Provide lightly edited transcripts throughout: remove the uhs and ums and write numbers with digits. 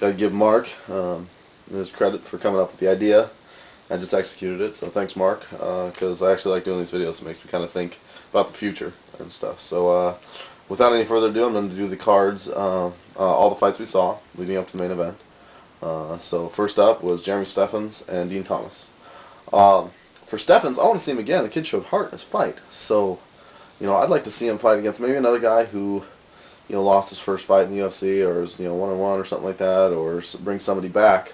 Got to give Mark his credit for coming up with the idea. I just executed it, so thanks, Mark, because I actually like doing these videos. It makes me kind of think about the future and stuff. So without any further ado, I'm going to do the cards, all the fights we saw leading up to the main event. So first up was Jeremy Stephens and Dean Thomas. For Stephens, I want to see him again. The kid showed heart in his fight. So, I'd like to see him fight against maybe another guy who, lost his first fight in the UFC or is, 1-1 or something like that, or bring somebody back.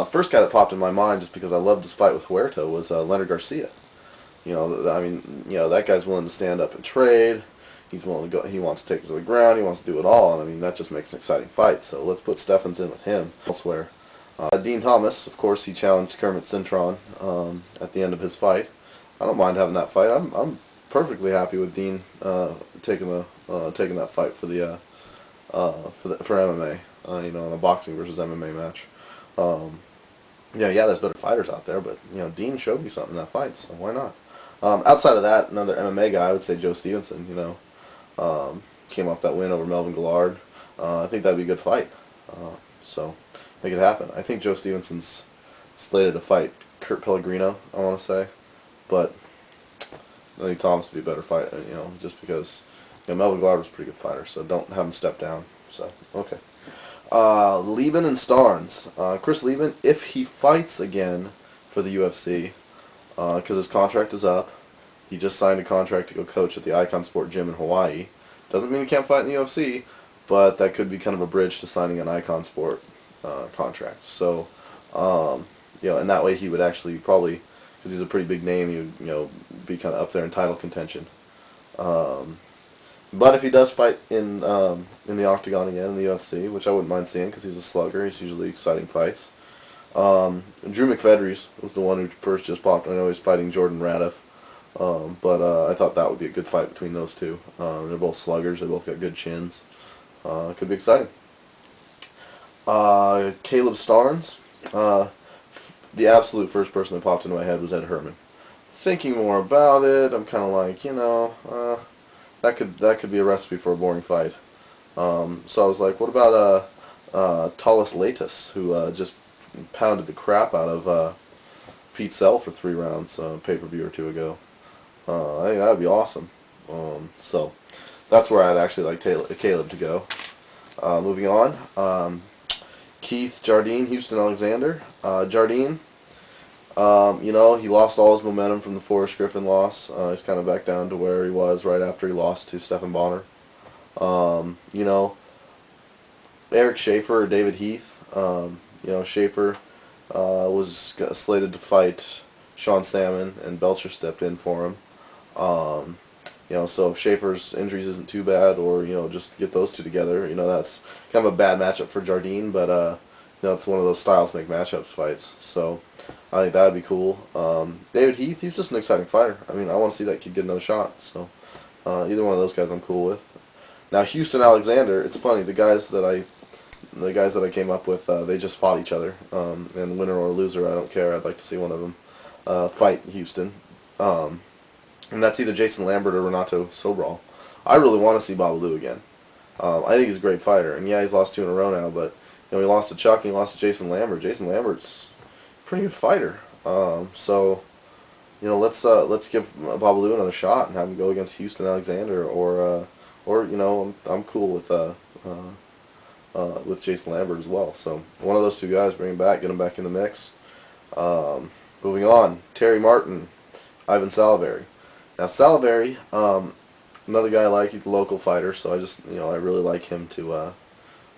First guy that popped in my mind just because I loved his fight with Huerta was Leonard Garcia. That guy's willing to stand up and trade. He's willing to go. He wants to take it to the ground. He wants to do it all. And that just makes an exciting fight. So let's put Stephens in with him. Elsewhere, Dean Thomas, of course, he challenged Kermit Cintron at the end of his fight. I don't mind having that fight. I'm perfectly happy with Dean taking that fight for the for MMA. In a boxing versus MMA match. There's better fighters out there, but Dean showed me something in that fight, so why not? Outside of that, another MMA guy, I would say Joe Stevenson. Came off that win over Melvin Guillard. I think that'd be a good fight. So make it happen. I think Joe Stevenson's slated to fight Kurt Pellegrino, I want to say, but I think Thomas would be a better fight. Just because Melvin Guillard was a pretty good fighter, so don't have him step down. So okay. Lieben and Starnes. Chris Lieben, if he fights again for the UFC, because his contract is up, he just signed a contract to go coach at the Icon Sport Gym in Hawaii. Doesn't mean he can't fight in the UFC, but that could be kind of a bridge to signing an Icon Sport contract. So, and that way he would actually probably, because he's a pretty big name, he would be kind of up there in title contention. But if he does fight in the octagon again in the UFC, which I wouldn't mind seeing because he's a slugger, he's usually exciting fights. Drew McFedries was the one who first just popped. I know he's fighting Jordan Radiff, but I thought that would be a good fight between those two. They're both sluggers. They both got good chins. Could be exciting. Caleb Starnes. The absolute first person that popped into my head was Ed Herman. Thinking more about it, I'm kind of like, that could be a recipe for a boring fight. So I was like, what about Talis Latus, who just pounded the crap out of Pete Sell for 3 rounds pay-per-view or 2 ago. I think that would be awesome. So that's where I'd actually like Caleb to go. Moving on, Keith Jardine, Houston Alexander. Jardine, he lost all his momentum from the Forrest Griffin loss. He's kind of back down to where he was right after he lost to Stephan Bonner. Eric Schaefer or David Heath. Schaefer was slated to fight Sean Salmon, and Belcher stepped in for him. So if Schaefer's injuries isn't too bad, or just get those two together, that's kind of a bad matchup for Jardine, but it's one of those styles make matchups fights. So I think that'd be cool. David Heath, he's just an exciting fighter. I want to see that kid get another shot. So either one of those guys I'm cool with. Now Houston Alexander, it's funny, the guys that I came up with, they just fought each other, and winner or loser, I don't care. I'd like to see one of them fight Houston, and that's either Jason Lambert or Renato Sobral. I really want to see Babalu again. I think he's a great fighter, and yeah, he's lost 2 in a row now, but he lost to Chuck, and he lost to Jason Lambert. Jason Lambert's a pretty good fighter, so let's give Babalu another shot and have him go against Houston Alexander, or I'm cool with Jason Lambert as well. So one of those 2 guys, bring him back, get him back in the mix. Moving on, Terry Martin, Ivan Salivary. Now Salivary, another guy I like. He's a local fighter, so I really like him to. I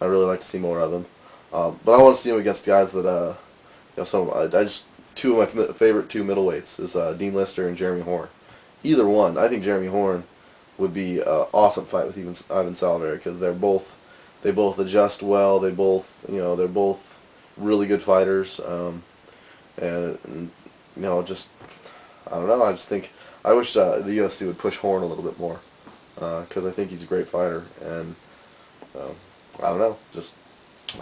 really like to see more of him. But I want to see him against guys that two of my favorite 2 middleweights is Dean Lister and Jeremy Horn. Either one, I think Jeremy Horn would be an awesome fight with Ivan Salivary, because they both adjust well. They're both really good fighters, and just I don't know. I just think I wish the UFC would push Horn a little bit more, because I think he's a great fighter, and I don't know.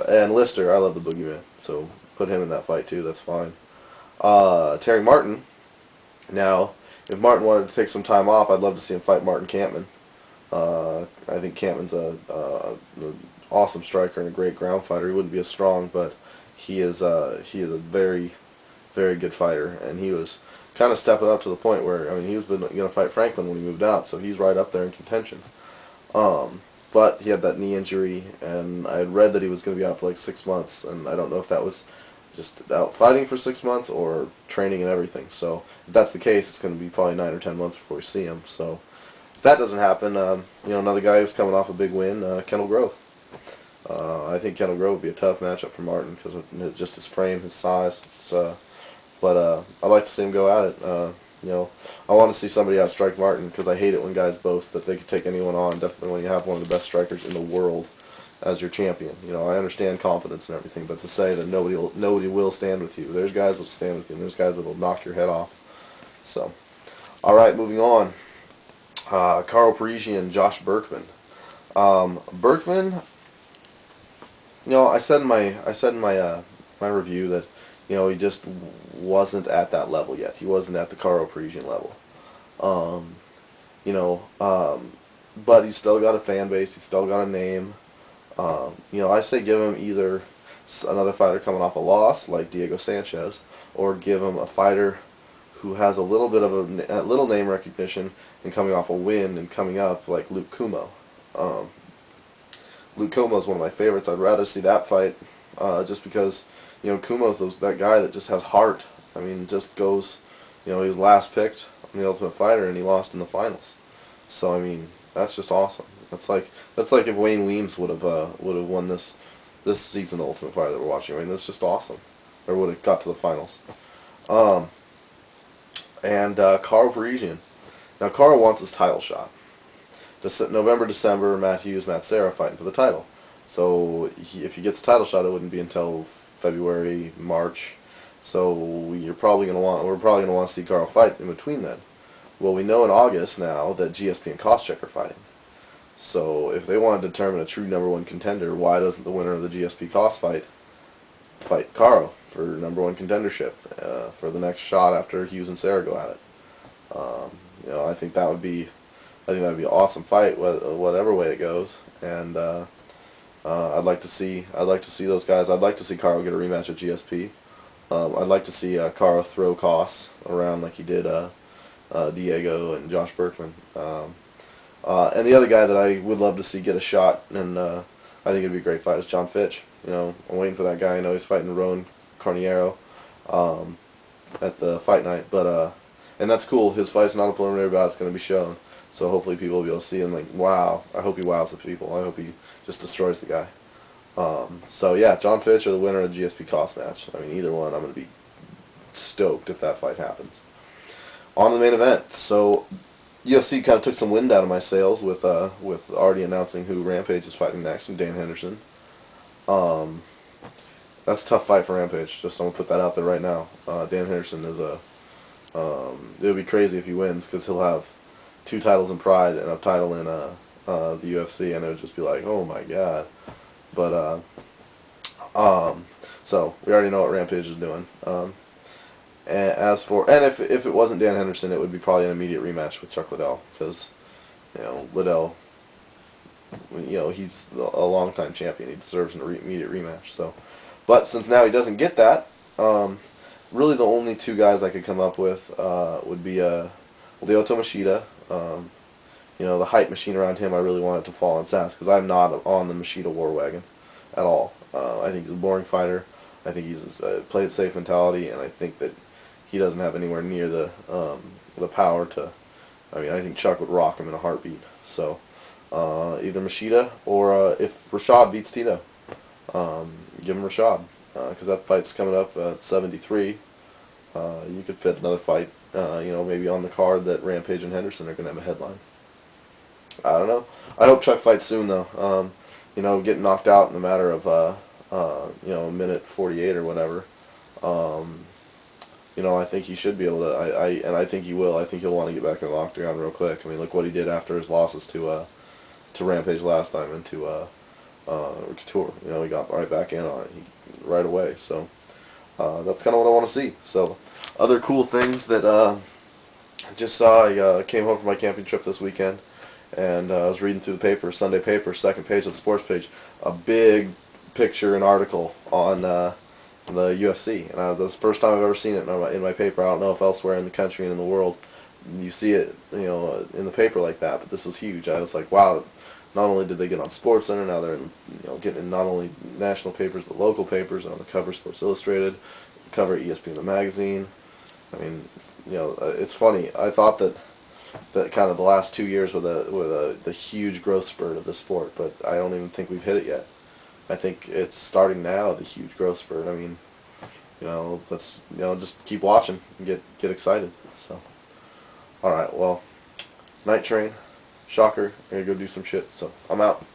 And Lister, I love the Boogeyman, so put him in that fight too. That's fine. Terry Martin. Now, if Martin wanted to take some time off, I'd love to see him fight Martin Kampman. I think Kampman's a awesome striker and a great ground fighter. He wouldn't be as strong, but he is a very, very good fighter, and he was kind of stepping up to the point where, I mean, he was going to fight Franklin when he moved out, so he's right up there in contention. But he had that knee injury, and I had read that he was going to be out for like 6 months, and I don't know if that was just out fighting for 6 months or training and everything. So if that's the case, it's going to be probably 9 or 10 months before we see him. So if that doesn't happen, another guy who's coming off a big win, Kendall Grove. I think Kendall Grove would be a tough matchup for Martin because of just his frame, his size. But I'd like to see him go at it. I want to see somebody outstrike Martin because I hate it when guys boast that they could take anyone on. Definitely when you have one of the best strikers in the world as your champion. I understand confidence and everything, but to say that nobody will stand with you. There's guys that will stand with you, and there's guys that will knock your head off. So, all right, moving on. Carl Parisian, Josh Berkman. Berkman, I said in my review that he just wasn't at that level yet. He wasn't at the Carl Parisian level. But he's still got a fan base. He's still got a name. I say give him either another fighter coming off a loss like Diego Sanchez, or give him a fighter who has a little bit of a little name recognition and coming off a win and coming up like Luke Kumo. Luke Kumo is one of my favorites. I'd rather see that fight just because Kumo's that guy that just has heart. I mean, just goes. He was last picked on the Ultimate Fighter and he lost in the finals. So I mean, that's just awesome. That's like if Wayne Weems would have won this season of Ultimate Fighter that we're watching. I mean, that's just awesome. Or would have got to the finals. Carl Parisian. Now Carl wants his title shot. November, December, Matt Hughes, Matt Serra fighting for the title. So if he gets a title shot, it wouldn't be until February, March. So we're probably gonna want to see Carl fight in between then. Well, we know in August now that GSP and Koscheck are fighting. So if they want to determine a true #1 contender, why doesn't the winner of the GSP Koss fight Carl for #1 contendership for the next shot after Hughes and Serra go at it? I think that would be an awesome fight, whatever way it goes. And I'd like to see those guys. I'd like to see Carl get a rematch at GSP. I'd like to see Carl throw Koss around like he did Diego and Josh Berkman. And the other guy that I would love to see get a shot, and I think it'd be a great fight, is John Fitch. I'm waiting for that guy. I know he's fighting Rowan Carniero at the fight night, but and that's cool. His fight's not a preliminary bout; it's going to be shown. So hopefully people will be able to see him like, wow. I hope he wows the people. I hope he just destroys the guy. So yeah, John Fitch or the winner of the GSP Koss match. I mean, either one, I'm going to be stoked if that fight happens. On to the main event. So UFC kind of took some wind out of my sails with already announcing who Rampage is fighting next, and Dan Henderson. That's a tough fight for Rampage. Just I'm gonna put that out there right now. Dan Henderson is it would be crazy if he wins because he'll have 2 titles in Pride and a title in the UFC, and it would just be like, oh my god. But so we already know what Rampage is doing. And if it wasn't Dan Henderson, it would be probably an immediate rematch with Chuck Liddell because Liddell, he's a longtime champion. He deserves an immediate rematch. So, but since now he doesn't get that, really the only 2 guys I could come up with would be Lyoto Machida. The hype machine around him, I really want it to fall on his ass because I'm not on the Machida war wagon at all. I think he's a boring fighter. I think he's play it safe mentality, and I think that he doesn't have anywhere near the power to. I mean, I think Chuck would rock him in a heartbeat. So either Machida or if Rashad beats Tito, give him Rashad because that fight's coming up at 73. You could fit another fight, maybe on the card that Rampage and Henderson are going to have a headline. I don't know. I hope Chuck fights soon though. Getting knocked out in a matter of a minute 48 or whatever. I think he should be able to. I think he will. I think he'll want to get back in the octagon real quick. I mean, look what he did after his losses to Rampage last time and to Couture. He got right back in on it right away. So that's kind of what I want to see. So other cool things that I just saw. I came home from my camping trip this weekend, and I was reading through the paper, Sunday paper, second page of the sports page, a big picture and article on the UFC, and that's the first time I've ever seen it in my paper. I don't know if elsewhere in the country and in the world you see it, in the paper like that, but this was huge. I was like, wow. Not only did they get on SportsCenter, now they're getting in not only national papers but local papers, on the cover of Sports Illustrated, cover of ESPN the magazine. I mean, it's funny. I thought that kind of the last 2 years were the huge growth spurt of the sport, but I don't even think we've hit it yet. I think it's starting now, the huge growth spurt. I mean, let's just keep watching and get excited. So, all right, well, night train. Shocker, I gotta go do some shit, so I'm out.